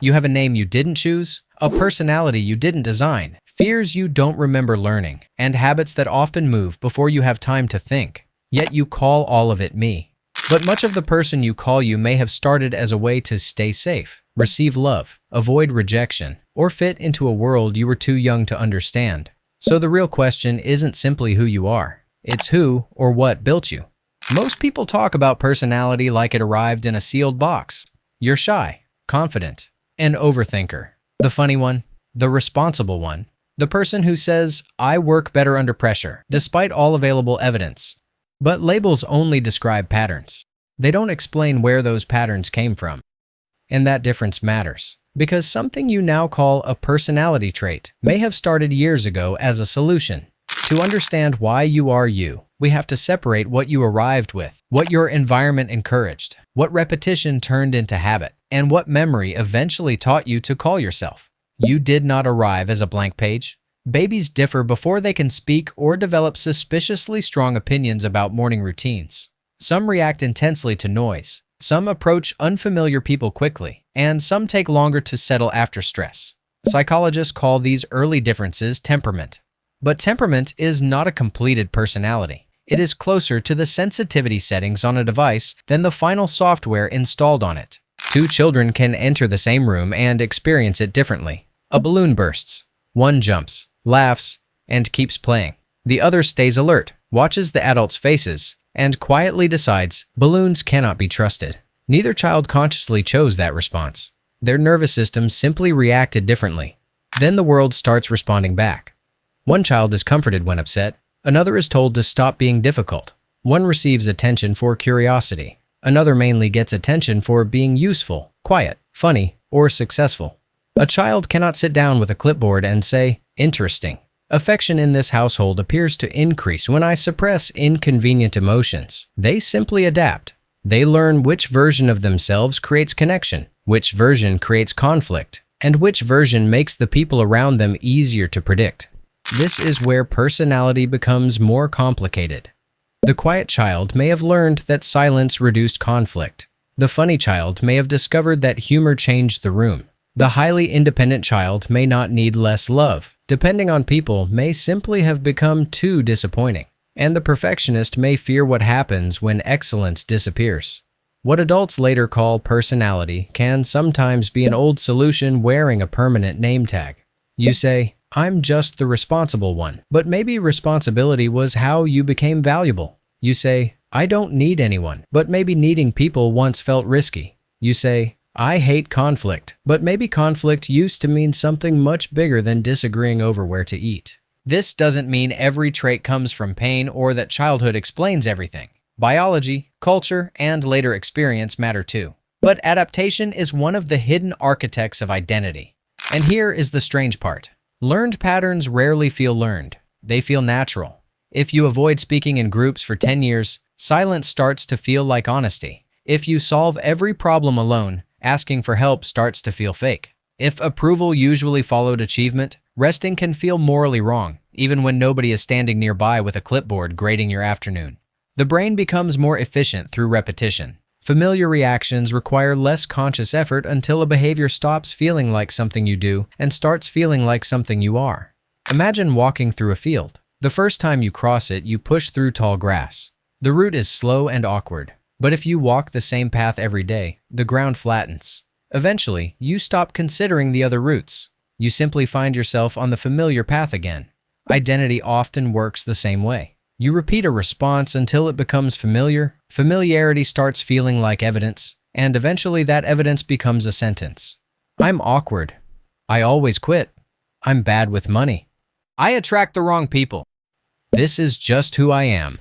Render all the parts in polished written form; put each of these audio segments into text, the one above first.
You have a name you didn't choose, a personality you didn't design, fears you don't remember learning, and habits that often move before you have time to think. Yet you call all of it me. But much of the person you call you may have started as a way to stay safe, receive love, avoid rejection, or fit into a world you were too young to understand. So the real question isn't simply who you are, it's who or what built you. Most people talk about personality like it arrived in a sealed box. You're shy, confident, an overthinker, the funny one, the responsible one, the person who says, "I work better under pressure," despite all available evidence. But labels only describe patterns. They don't explain where those patterns came from. And that difference matters, because something you now call a personality trait may have started years ago as a solution. To understand why you are you, we have to separate what you arrived with, what your environment encouraged, what repetition turned into habit, and what memory eventually taught you to call yourself. You did not arrive as a blank page. Babies differ before they can speak or develop suspiciously strong opinions about morning routines. Some react intensely to noise, some approach unfamiliar people quickly, and some take longer to settle after stress. Psychologists call these early differences temperament. But temperament is not a completed personality. It is closer to the sensitivity settings on a device than the final software installed on it. Two children can enter the same room and experience it differently. A balloon bursts. One jumps, laughs, and keeps playing. The other stays alert, watches the adults' faces, and quietly decides balloons cannot be trusted. Neither child consciously chose that response. Their nervous systems simply reacted differently. Then the world starts responding back. One child is comforted when upset. Another is told to stop being difficult. One receives attention for curiosity. Another mainly gets attention for being useful, quiet, funny, or successful. A child cannot sit down with a clipboard and say, "Interesting." Affection in this household appears to increase when I suppress inconvenient emotions. They simply adapt. They learn which version of themselves creates connection, which version creates conflict, and which version makes the people around them easier to predict. This is where personality becomes more complicated. The quiet child may have learned that silence reduced conflict. The funny child may have discovered that humor changed the room. The highly independent child may not need less love. Depending on people, may simply have become too disappointing. And the perfectionist may fear what happens when excellence disappears. What adults later call personality can sometimes be an old solution wearing a permanent name tag. You say, "I'm just the responsible one," but maybe responsibility was how you became valuable. You say, "I don't need anyone," but maybe needing people once felt risky. You say, "I hate conflict," but maybe conflict used to mean something much bigger than disagreeing over where to eat. This doesn't mean every trait comes from pain or that childhood explains everything. Biology, culture, and later experience matter too. But adaptation is one of the hidden architects of identity. And here is the strange part. Learned patterns rarely feel learned. They feel natural. If you avoid speaking in groups for 10 years, silence starts to feel like honesty. If you solve every problem alone, asking for help starts to feel fake. If approval usually followed achievement, resting can feel morally wrong, even when nobody is standing nearby with a clipboard grading your afternoon. The brain becomes more efficient through repetition. Familiar reactions require less conscious effort until a behavior stops feeling like something you do and starts feeling like something you are. Imagine walking through a field. The first time you cross it, you push through tall grass. The route is slow and awkward. But if you walk the same path every day, the ground flattens. Eventually, you stop considering the other routes. You simply find yourself on the familiar path again. Identity often works the same way. You repeat a response until it becomes familiar. Familiarity starts feeling like evidence, and eventually that evidence becomes a sentence. I'm awkward. I always quit. I'm bad with money. I attract the wrong people. This is just who I am.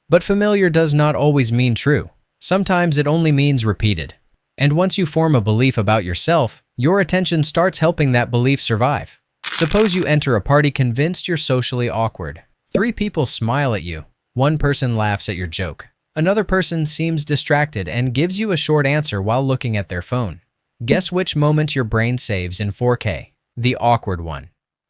But familiar does not always mean true. Sometimes it only means repeated. And once you form a belief about yourself, your attention starts helping that belief survive. Suppose you enter a party convinced you're socially awkward. 3 people smile at you. One person laughs at your joke. Another person seems distracted and gives you a short answer while looking at their phone. Guess which moment your brain saves in 4K? The awkward one.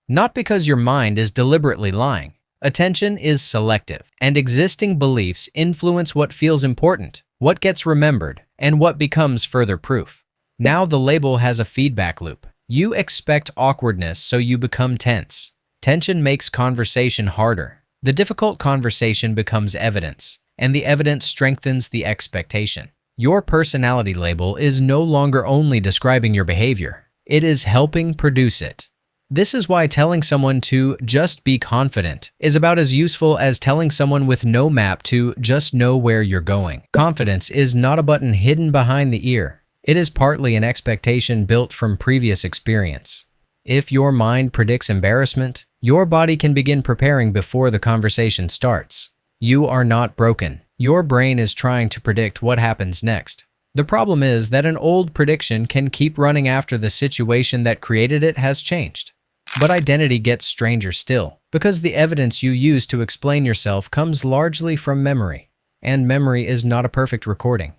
Not because your mind is deliberately lying. Attention is selective, and existing beliefs influence what feels important, what gets remembered, and what becomes further proof. Now the label has a feedback loop. You expect awkwardness, so you become tense. Tension makes conversation harder. The difficult conversation becomes evidence, and the evidence strengthens the expectation. Your personality label is no longer only describing your behavior. It is helping produce it. This is why telling someone to just be confident is about as useful as telling someone with no map to just know where you're going. Confidence is not a button hidden behind the ear. It is partly an expectation built from previous experience. If your mind predicts embarrassment, your body can begin preparing before the conversation starts. You are not broken. Your brain is trying to predict what happens next. The problem is that an old prediction can keep running after the situation that created it has changed. But identity gets stranger still, because the evidence you use to explain yourself comes largely from memory, and memory is not a perfect recording.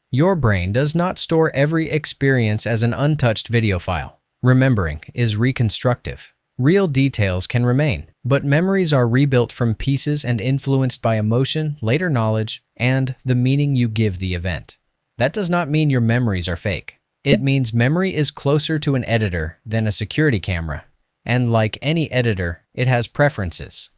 Your brain does not store every experience as an untouched video file. Remembering is reconstructive. Real details can remain, but memories are rebuilt from pieces and influenced by emotion, later knowledge, and the meaning you give the event. That does not mean your memories are fake. It means memory is closer to an editor than a security camera. And like any editor, it has preferences.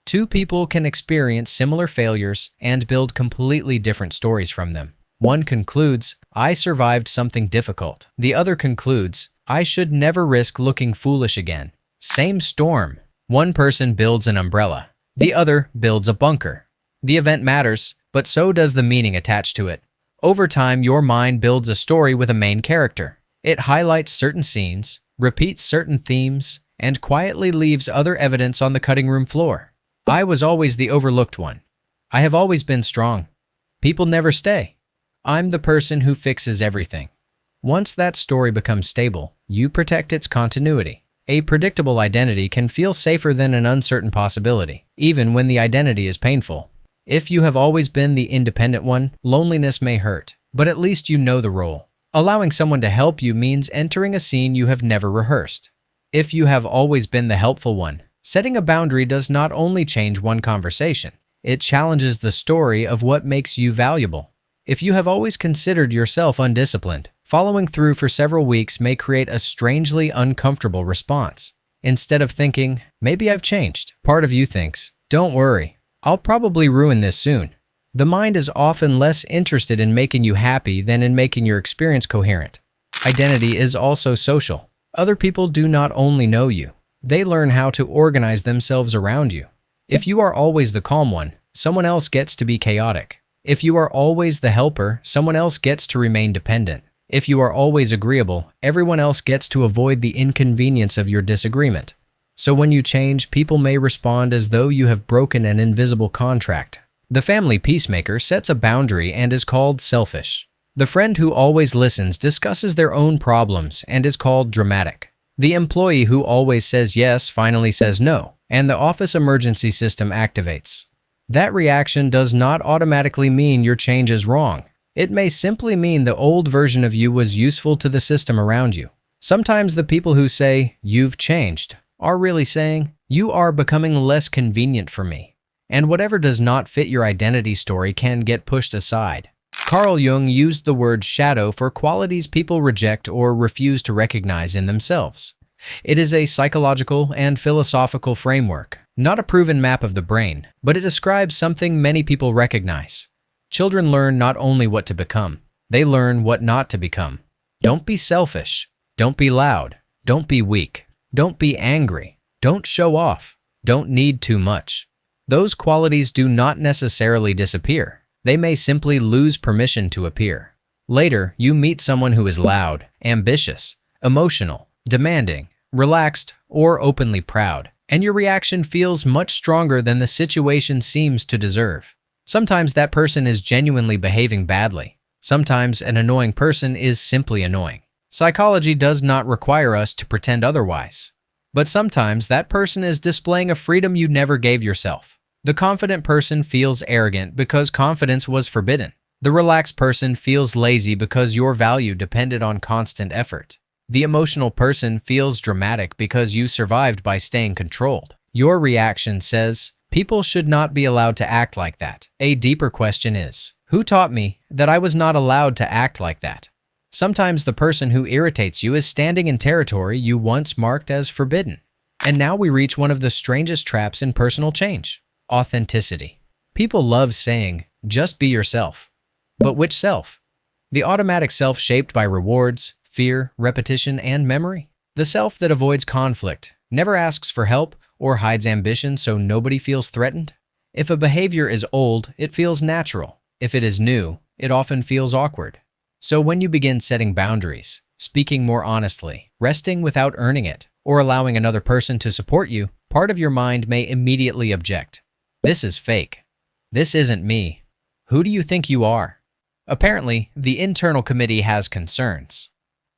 Two people can experience similar failures and build completely different stories from them. One concludes, I survived something difficult. The other concludes, I should never risk looking foolish again. Same storm. One person builds an umbrella. The other builds a bunker. The event matters, but so does the meaning attached to it. Over time, your mind builds a story with a main character. It highlights certain scenes, repeats certain themes, and quietly leaves other evidence on the cutting room floor. I was always the overlooked one. I have always been strong. People never stay. I'm the person who fixes everything. Once that story becomes stable, you protect its continuity. A predictable identity can feel safer than an uncertain possibility, even when the identity is painful. If you have always been the independent one, loneliness may hurt, but at least you know the role. Allowing someone to help you means entering a scene you have never rehearsed. If you have always been the helpful one, setting a boundary does not only change one conversation, it challenges the story of what makes you valuable. If you have always considered yourself undisciplined, following through for several weeks may create a strangely uncomfortable response. Instead of thinking, maybe I've changed, part of you thinks, don't worry, I'll probably ruin this soon. The mind is often less interested in making you happy than in making your experience coherent. Identity is also social. Other people do not only know you, they learn how to organize themselves around you. If you are always the calm one, someone else gets to be chaotic. If you are always the helper, someone else gets to remain dependent. If you are always agreeable, everyone else gets to avoid the inconvenience of your disagreement. So when you change, people may respond as though you have broken an invisible contract. The family peacemaker sets a boundary and is called selfish. The friend who always listens discusses their own problems and is called dramatic. The employee who always says yes finally says no, and the office emergency system activates. That reaction does not automatically mean your change is wrong. It may simply mean the old version of you was useful to the system around you. Sometimes the people who say, you've changed, are really saying, you are becoming less convenient for me. And whatever does not fit your identity story can get pushed aside. Carl Jung used the word shadow for qualities people reject or refuse to recognize in themselves. It is a psychological and philosophical framework, not a proven map of the brain, but it describes something many people recognize. Children learn not only what to become, they learn what not to become. Don't be selfish. Don't be loud. Don't be weak. Don't be angry. Don't show off. Don't need too much. Those qualities do not necessarily disappear. They may simply lose permission to appear. Later, you meet someone who is loud, ambitious, emotional, demanding, relaxed, or openly proud, and your reaction feels much stronger than the situation seems to deserve. Sometimes that person is genuinely behaving badly. Sometimes an annoying person is simply annoying. Psychology does not require us to pretend otherwise. But sometimes that person is displaying a freedom you never gave yourself. The confident person feels arrogant because confidence was forbidden. The relaxed person feels lazy because your value depended on constant effort. The emotional person feels dramatic because you survived by staying controlled. Your reaction says, people should not be allowed to act like that. A deeper question is, who taught me that I was not allowed to act like that? Sometimes the person who irritates you is standing in territory you once marked as forbidden. And now we reach one of the strangest traps in personal change: authenticity. People love saying, just be yourself. But which self? The automatic self shaped by rewards, fear, repetition, and memory? The self that avoids conflict, never asks for help, or hides ambition so nobody feels threatened? If a behavior is old, it feels natural. If it is new, it often feels awkward. So when you begin setting boundaries, speaking more honestly, resting without earning it, or allowing another person to support you, part of your mind may immediately object. This is fake. This isn't me. Who do you think you are? Apparently, the internal committee has concerns.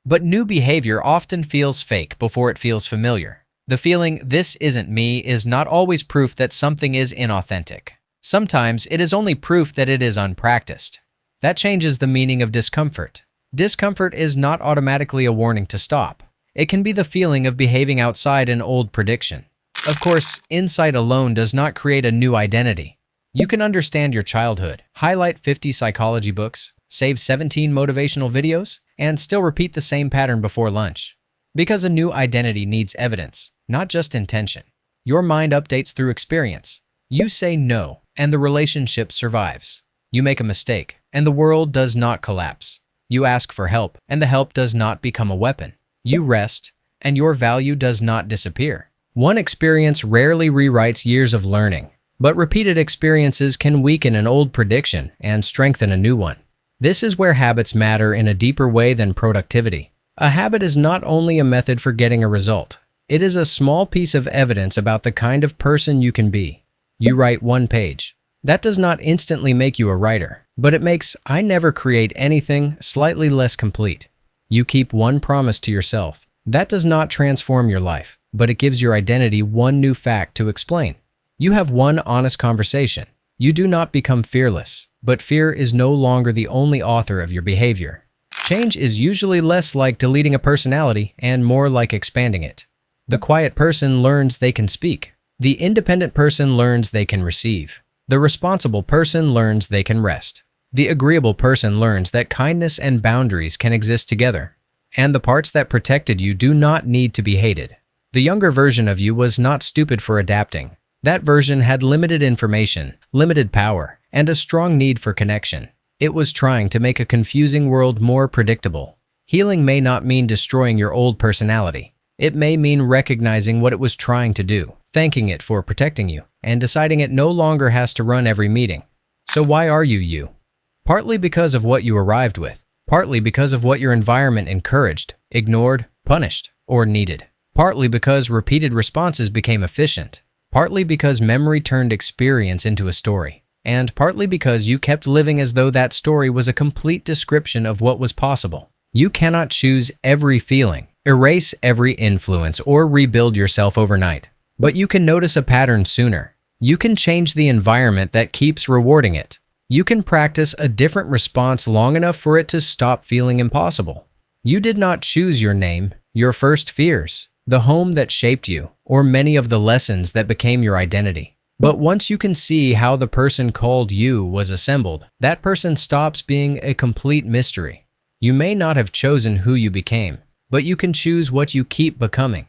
But new behavior often feels fake before it feels familiar. The feeling, this isn't me, is not always proof that something is inauthentic. Sometimes it is only proof that it is unpracticed. That changes the meaning of discomfort. Discomfort is not automatically a warning to stop. It can be the feeling of behaving outside an old prediction. Of course, insight alone does not create a new identity. You can understand your childhood, highlight 50 psychology books, save 17 motivational videos, and still repeat the same pattern before lunch. Because a new identity needs evidence, not just intention. Your mind updates through experience. You say no, and the relationship survives. You make a mistake, and the world does not collapse. You ask for help, and the help does not become a weapon. You rest, and your value does not disappear. One experience rarely rewrites years of learning, but repeated experiences can weaken an old prediction and strengthen a new one. This is where habits matter in a deeper way than productivity. A habit is not only a method for getting a result. It is a small piece of evidence about the kind of person you can be. You write one page. That does not instantly make you a writer, but it makes "I never create anything" slightly less complete. You keep one promise to yourself. That does not transform your life, but it gives your identity one new fact to explain. You have one honest conversation. You do not become fearless, but fear is no longer the only author of your behavior. Change is usually less like deleting a personality and more like expanding it. The quiet person learns they can speak. The independent person learns they can receive. The responsible person learns they can rest. The agreeable person learns that kindness and boundaries can exist together. And the parts that protected you do not need to be hated. The younger version of you was not stupid for adapting. That version had limited information, limited power, and a strong need for connection. It was trying to make a confusing world more predictable. Healing may not mean destroying your old personality. It may mean recognizing what it was trying to do, thanking it for protecting you, and deciding it no longer has to run every meeting. So why are you you? Partly because of what you arrived with, partly because of what your environment encouraged, ignored, punished, or needed. Partly because repeated responses became efficient. Partly because memory turned experience into a story. And partly because you kept living as though that story was a complete description of what was possible. You cannot choose every feeling, erase every influence, or rebuild yourself overnight. But you can notice a pattern sooner. You can change the environment that keeps rewarding it. You can practice a different response long enough for it to stop feeling impossible. You did not choose your name, your first fears, the home that shaped you, or many of the lessons that became your identity. But once you can see how the person called you was assembled, that person stops being a complete mystery. You may not have chosen who you became, but you can choose what you keep becoming.